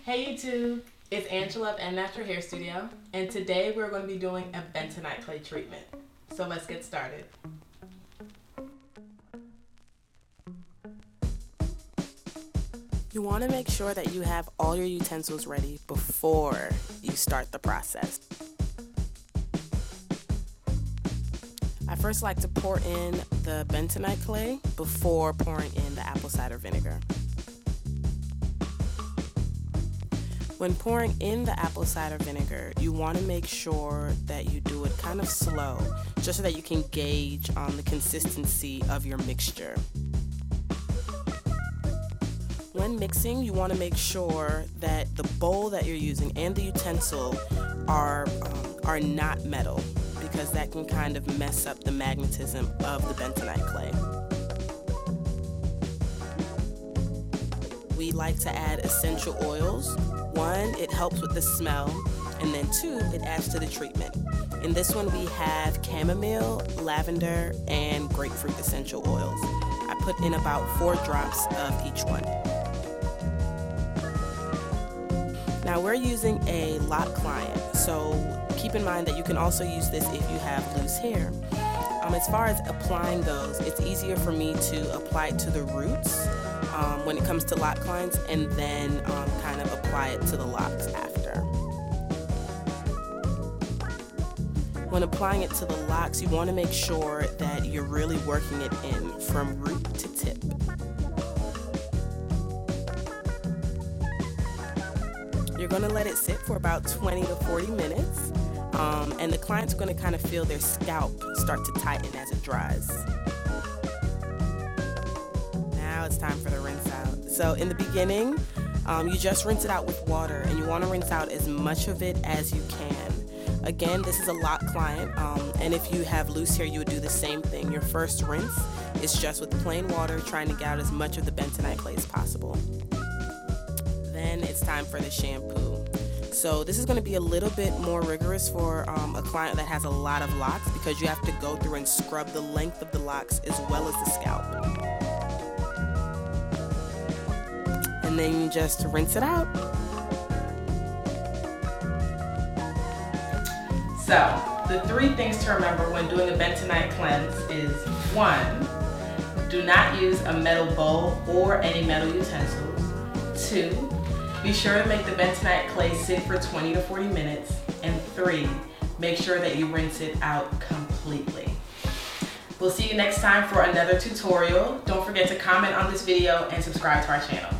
Hey YouTube, it's Angela of N Natural Hair Studio, and today we're going to be doing a bentonite clay treatment. So let's get started. You want to make sure that you have all your utensils ready before you start the process. I first like to pour in the bentonite clay before pouring in the apple cider vinegar. When pouring in the apple cider vinegar, you want to make sure that you do it kind of slow, just so that you can gauge the consistency of your mixture. When mixing, you want to make sure that the bowl that you're using and the utensil are not metal, because that can kind of mess up the magnetism of the bentonite clay. We like to add essential oils. One, it helps with the smell, and then two, it adds to the treatment. In this one, we have chamomile, lavender, and grapefruit essential oils. I put in about 4 drops of each one. Now we're using a lock client, so keep in mind that you can also use this if you have loose hair. As far as applying those, it's easier for me to apply it to the roots when it comes to lock clients, and then kind of apply it to the locks after. When applying it to the locks, you want to make sure that you're really working it in from root to tip. You're going to let it sit for about 20 to 40 minutes, and the client's going to kind of feel their scalp start to tighten as it dries. Now it's time for the rinse out. So in the beginning, you just rinse it out with water, and you want to rinse out as much of it as you can. Again, this is a lock client, and if you have loose hair, you would do the same thing. Your first rinse is just with plain water, trying to get out as much of the bentonite clay as possible. Then it's time for the shampoo. So this is going to be a little bit more rigorous for a client that has a lot of locks, because you have to go through and scrub the length of the locks as well as the scalp. And then you just rinse it out. So the 3 things to remember when doing a bentonite cleanse is: 1, do not use a metal bowl or any metal utensils. 2, be sure to make the bentonite clay sit for 20 to 40 minutes. And 3, make sure that you rinse it out completely. We'll see you next time for another tutorial. Don't forget to comment on this video and subscribe to our channel.